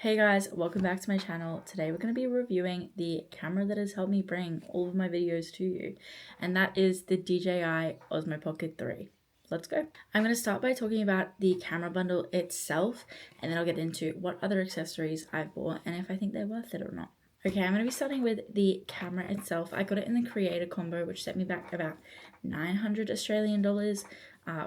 Hey guys, welcome back to my channel. Today we're going to be reviewing the camera that has helped me bring all of my videos to you, and that is the DJI Osmo Pocket 3. Let's go. I'm going to start by talking about the camera bundle itself, and then I'll get into what other accessories I've bought and if I think they're worth it or not. Okay, I'm going to be starting with the camera itself. I got it in the creator combo, which set me back about 900 Australian dollars.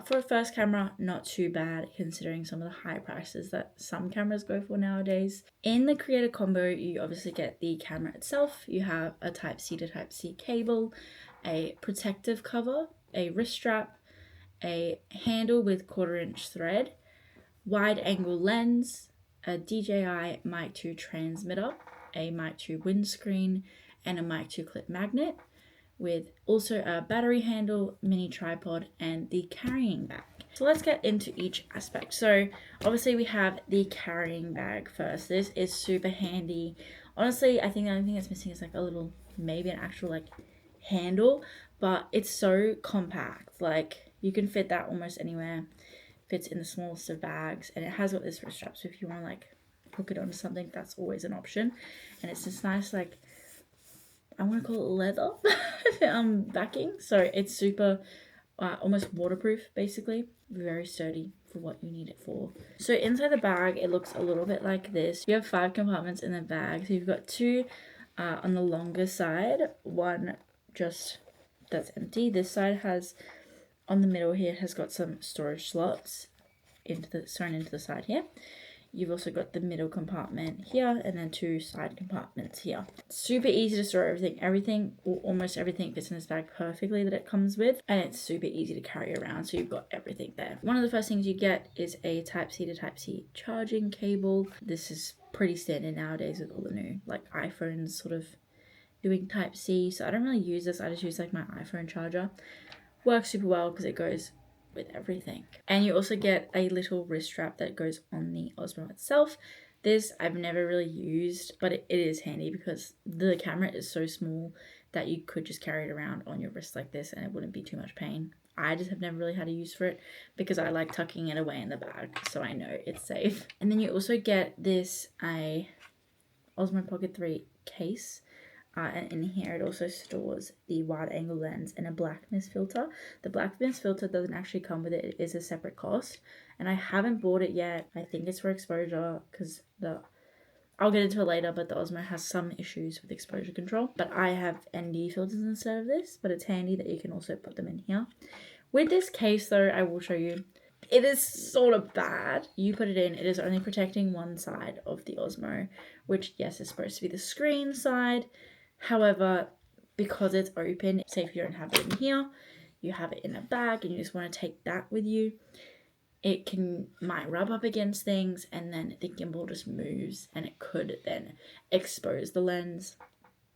For a first camera, not too bad considering some of the high prices that some cameras go for nowadays. In the creator combo, you obviously get the camera itself. You have a Type-C to Type-C cable, a protective cover, a wrist strap, a handle with 1/4" thread, wide angle lens, a DJI Mic 2 transmitter, a Mic 2 windscreen, and a Mic 2 clip magnet, with also a battery handle, mini tripod, and the carrying bag. So let's get into each aspect. So obviously we have the carrying bag first. This is super handy. Honestly, I think the only thing that's missing is like a little, maybe an actual like handle, but it's so compact. Like you can fit that almost anywhere. Fits in the smallest of bags, and it has got this wrist strap, so if you want to like hook it onto something, that's always an option. And it's this nice, like, I want to call it leather backing, so it's super almost waterproof, basically. Very sturdy for what you need it for. So inside the bag, it looks a little bit like this. You have 5 compartments in the bag, so you've got 2 on the longer side, one just that's empty. This side has, on the middle here, has got some storage slots sewn into the side here. You've also got the middle compartment here, and then 2 side compartments here. Super easy to store everything. Everything, or almost everything, fits in this bag perfectly that it comes with, and it's super easy to carry around, so you've got everything there. One of the first things you get is a Type-C to Type-C charging cable. This is pretty standard nowadays with all the new like iPhones sort of doing Type-C, so I don't really use this. I just use like my iPhone charger. Works super well because it goes with everything. And you also get a little wrist strap that goes on the Osmo itself. This I've never really used, but it is handy because the camera is so small that you could just carry it around on your wrist like this and it wouldn't be too much pain. I just have never really had a use for it because I like tucking it away in the bag, so I know it's safe. And then you also get this Osmo Pocket 3 case. And in here it also stores the wide angle lens and a blackness filter. The blackness filter doesn't actually come with it. It is a separate cost, and I haven't bought it yet. I think it's for exposure because I'll get into it later, but the Osmo has some issues with exposure control. But I have ND filters instead of this, but it's handy that you can also put them in here. With this case though, I will show you, it is sort of bad. You put it in, it is only protecting one side of the Osmo, which yes is supposed to be the screen side. However, because it's open, say if you don't have it in here, you have it in a bag and you just want to take that with you, it might rub up against things and then the gimbal just moves and it could then expose the lens,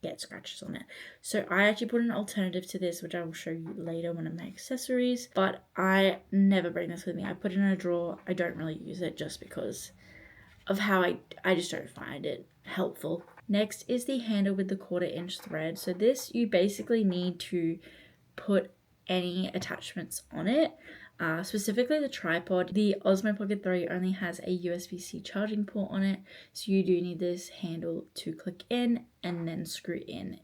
get scratches on it. So I actually put an alternative to this, which I will show you later when I make accessories, but I never bring this with me. I put it in a drawer. I don't really use it just because of how I just don't find it helpful. Next is the handle with the 1/4" thread. So this, you basically need to put any attachments on it, specifically the tripod. The Osmo Pocket 3 only has a USB-C charging port on it, so you do need this handle to click in and then screw in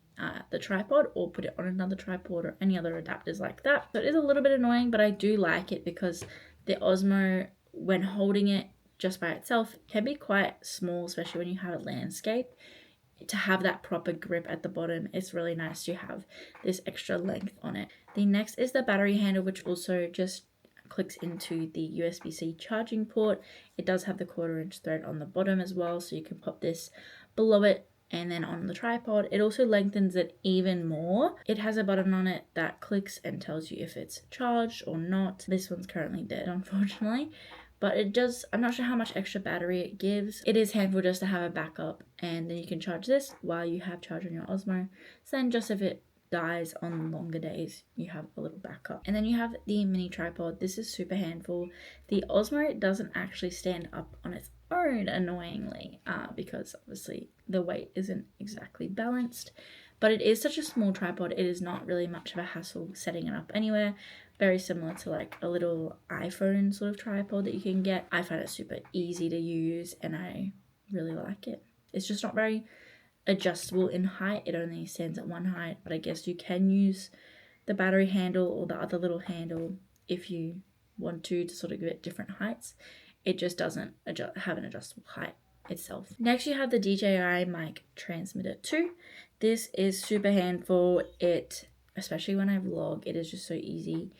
the tripod or put it on another tripod or any other adapters like that. So it is a little bit annoying, but I do like it because the Osmo, when holding it just by itself, can be quite small, especially when you have a landscape. To have that proper grip at the bottom, it's really nice to have this extra length on it. The next is the battery handle, which also just clicks into the USB-C charging port. It does have the 1/4" thread on the bottom as well, so you can pop this below it and then on the tripod. It also lengthens it even more. It has a button on it that clicks and tells you if it's charged or not. This one's currently dead, unfortunately, but it does, I'm not sure how much extra battery it gives. It is handful just to have a backup, and then you can charge this while you have charge on your Osmo. So then just if it dies on longer days, you have a little backup. And then you have the mini tripod. This is super handful. The Osmo doesn't actually stand up on its own, annoyingly, because obviously the weight isn't exactly balanced. But it is such a small tripod, it is not really much of a hassle setting it up anywhere. Very similar to like a little iPhone sort of tripod that you can get. I find it super easy to use and I really like it. It's just not very adjustable in height. It only stands at one height, but I guess you can use the battery handle or the other little handle if you want to sort of give it different heights. It just doesn't have an adjustable height itself. Next you have the DJI mic transmitter 2. This is super handful. It, especially when I vlog, it is just so easy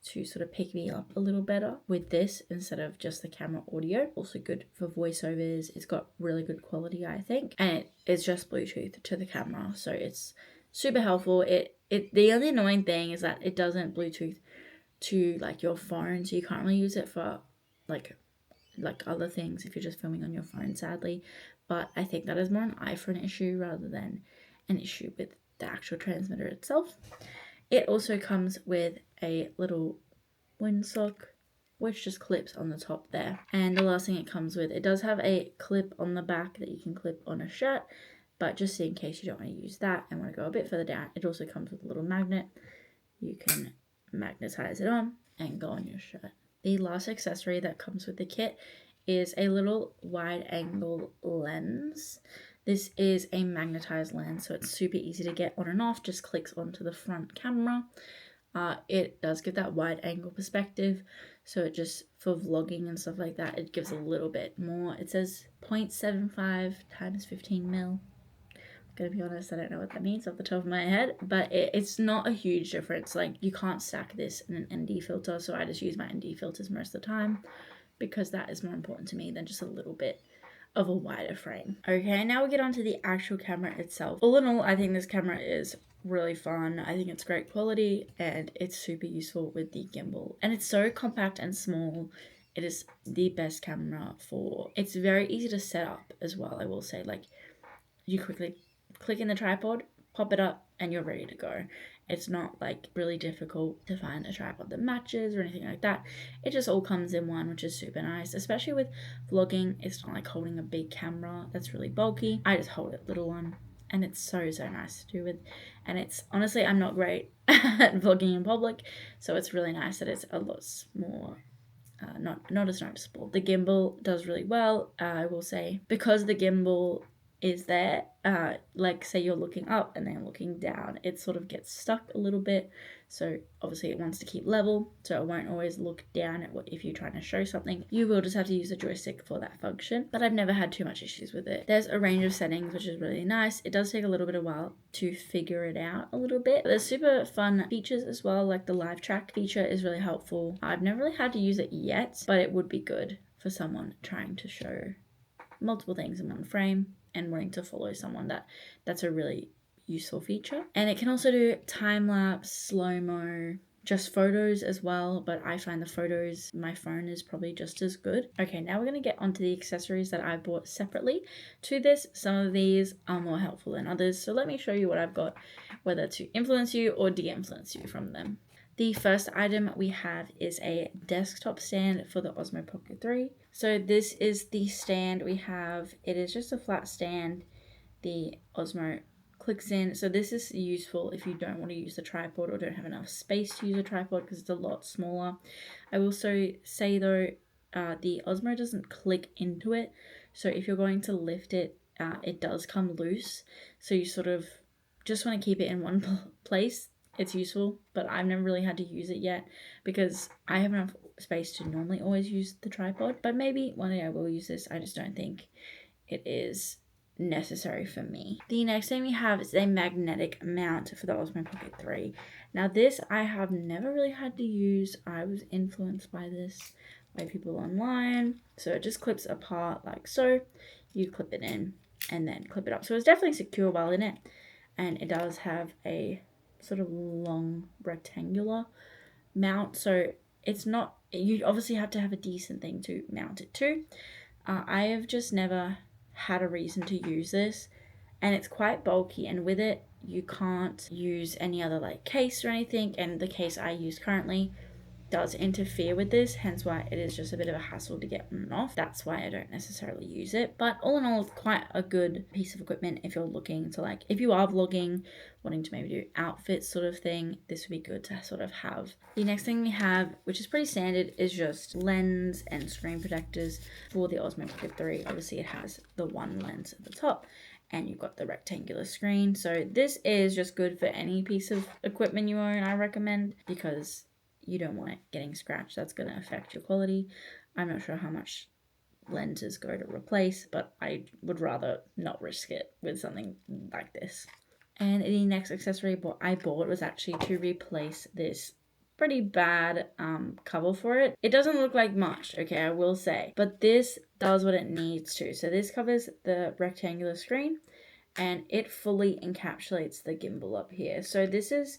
to sort of pick me up a little better with this instead of just the camera audio. Also good for voiceovers. It's got really good quality, I think, and it's just Bluetooth to the camera, so it's super helpful. The only annoying thing is that it doesn't Bluetooth to like your phone, so you can't really use it for like other things if you're just filming on your phone, sadly. But I think that is more an iPhone issue rather than an issue with the actual transmitter itself. It also comes with a little windsock which just clips on the top there. And the last thing it comes with, it does have a clip on the back that you can clip on a shirt, but just in case you don't want to use that and want to go a bit further down, it also comes with a little magnet. You can magnetize it on and go on your shirt. The last accessory that comes with the kit is a little wide angle lens. This is a magnetized lens, so it's super easy to get on and off, just clicks onto the front camera. It does give that wide angle perspective, so it just, for vlogging and stuff like that, it gives a little bit more. It says 0.75 times 15 mil. Gonna be honest, I don't know what that means off the top of my head, but it's not a huge difference. Like, you can't stack this in an ND filter, so I just use my ND filters most of the time because that is more important to me than just a little bit of a wider frame. Okay, now we get on to the actual camera itself. All in all, I think this camera is really fun. I think it's great quality and it's super useful with the gimbal. And it's so compact and small. It is the best camera for, it's very easy to set up as well, I will say. Like, you quickly click in the tripod, pop it up, and you're ready to go. It's not like really difficult to find a tripod that matches or anything like that. It just all comes in one, which is super nice, especially with vlogging. It's not like holding a big camera that's really bulky. I just hold a little one, and it's so nice to do with. And it's, honestly, I'm not great at vlogging in public, so it's really nice that it's a lot more not as noticeable. The gimbal does really well, I will say, because the gimbal is there, like say you're looking up and then looking down, it sort of gets stuck a little bit, so obviously it wants to keep level, so it won't always look down at what if you're trying to show something. You will just have to use the joystick for that function, but I've never had too much issues with it. There's a range of settings which is really nice. It does take a little bit of while to figure it out a little bit. There's super fun features as well, like the live track feature is really helpful. I've never really had to use it yet, but it would be good for someone trying to show multiple things in one frame and wanting to follow someone. That's a really useful feature. And it can also do time-lapse, slow-mo, just photos as well, but I find the photos, my phone is probably just as good. Okay, now we're going to get onto the accessories that I bought separately to this. Some of these are more helpful than others, so let me show you what I've got, whether to influence you or de-influence you from them. The first item we have is a desktop stand for the Osmo Pocket 3. So this is the stand we have. It is just a flat stand. The Osmo clicks in. So this is useful if you don't want to use the tripod or don't have enough space to use a tripod because it's a lot smaller. I will also say though, the Osmo doesn't click into it. So if you're going to lift it, it does come loose. So you sort of just want to keep it in one place. It's useful, but I've never really had to use it yet because I have enough space to normally always use the tripod, but maybe one day I will use this. I just don't think it is necessary for me. The next thing we have is a magnetic mount for the Osmo Pocket 3. Now this I have never really had to use. I was influenced by this by people online. So it just clips apart like so. You clip it in and then clip it up. So it's definitely secure while in it. And it does have a sort of long rectangular mount, so it's not, you obviously have to have a decent thing to mount it to. I have just never had a reason to use this, and it's quite bulky, and with it you can't use any other like case or anything, and the case I use currently does interfere with this, hence why it is just a bit of a hassle to get on and off. That's why I don't necessarily use it, but all in all, it's quite a good piece of equipment if you're looking to, like, if you are vlogging, wanting to maybe do outfits sort of thing, this would be good to sort of have. The next thing we have, which is pretty standard, is just lens and screen protectors for the Osmo Pocket 3. Obviously it has the one lens at the top and you've got the rectangular screen, so this is just good for any piece of equipment you own, I recommend, because you don't want it getting scratched. That's going to affect your quality. I'm not sure how much lenses go to replace, but I would rather not risk it with something like this. And the next accessory I bought was actually to replace this pretty bad cover for it. It doesn't look like much, okay, I will say, but this does what it needs to. So this covers the rectangular screen and it fully encapsulates the gimbal up here. So this is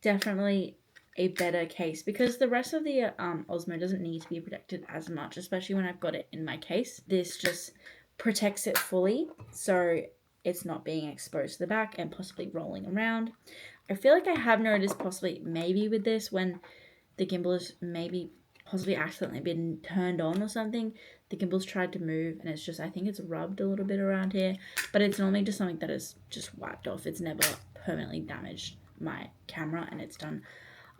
definitely a better case because the rest of the Osmo doesn't need to be protected as much, especially when I've got it in my case. This just protects it fully, so it's not being exposed to the back and possibly rolling around. I feel like I have noticed possibly maybe with this when the gimbal has maybe possibly accidentally been turned on or something, the gimbal's tried to move and it's just, I think it's rubbed a little bit around here, but it's normally just something that is just wiped off. It's never permanently damaged my camera and it's done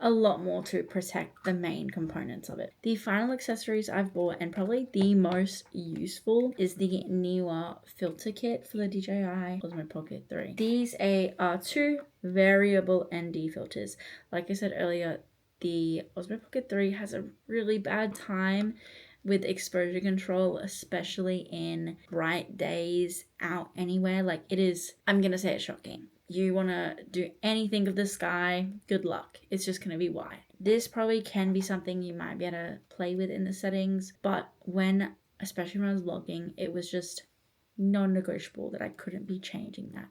a lot more to protect the main components of it. The final accessories I've bought, and probably the most useful, is the newer filter kit for the DJI Osmo Pocket 3. These are two variable ND filters. Like I said earlier, the Osmo Pocket 3 has a really bad time with exposure control, especially in bright days out anywhere. Like, it is, I'm gonna say it's shocking. You want to do anything of the sky, good luck. It's just going to be white. This probably can be something you might be able to play with in the settings, but especially when I was vlogging, it was just non-negotiable that I couldn't be changing that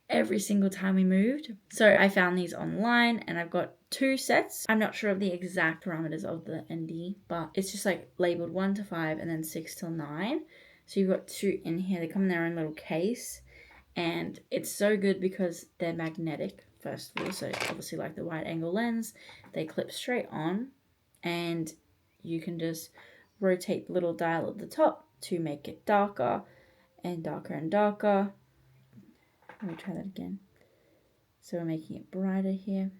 every single time we moved. So I found these online and I've got two sets. I'm not sure of the exact parameters of the ND, but it's just like labeled 1 to 5 and then 6 till 9. So you've got two in here. They come in their own little case. And it's so good because they're magnetic, first of all. So obviously, like the wide angle lens, they clip straight on and you can just rotate the little dial at the top to make it darker and darker and darker. Let me try that again. So we're making it brighter here.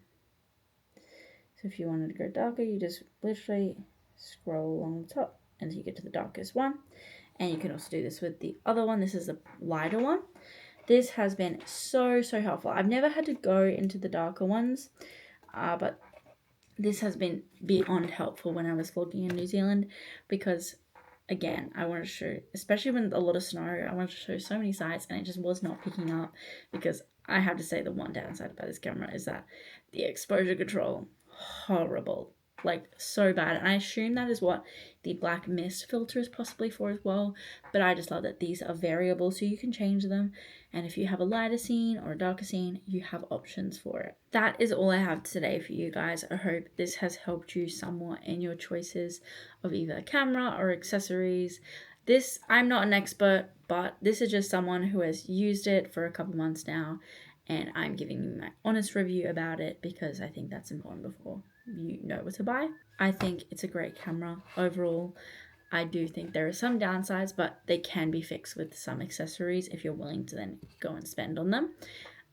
So if you wanted to go darker, you just literally scroll along the top until you get to the darkest one. And you can also do this with the other one. This is the lighter one. This has been so helpful. I've never had to go into the darker ones, but this has been beyond helpful when I was vlogging in New Zealand because, again, I wanted to show, especially when a lot of snow, I wanted to show so many sights and it just was not picking up because I have to say the one downside about this camera is that the exposure control, horrible. Like, so bad. And I assume that is what the black mist filter is possibly for as well, but I just love that these are variable so you can change them, and if you have a lighter scene or a darker scene, you have options for it. That is all I have today for you guys. I hope this has helped you somewhat in your choices of either camera or accessories. This, I'm not an expert, but this is just someone who has used it for a couple months now, and I'm giving you my honest review about it because I think that's important before you know what to buy. I think it's a great camera overall. I do think there are some downsides, but they can be fixed with some accessories if you're willing to then go and spend on them.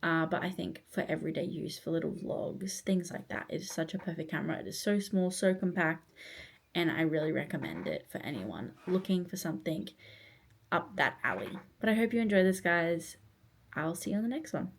But I think for everyday use, for little vlogs, things like that, it is such a perfect camera. It is so small, so compact, and I really recommend it for anyone looking for something up that alley. But I hope you enjoy this, guys. I'll see you on the next one.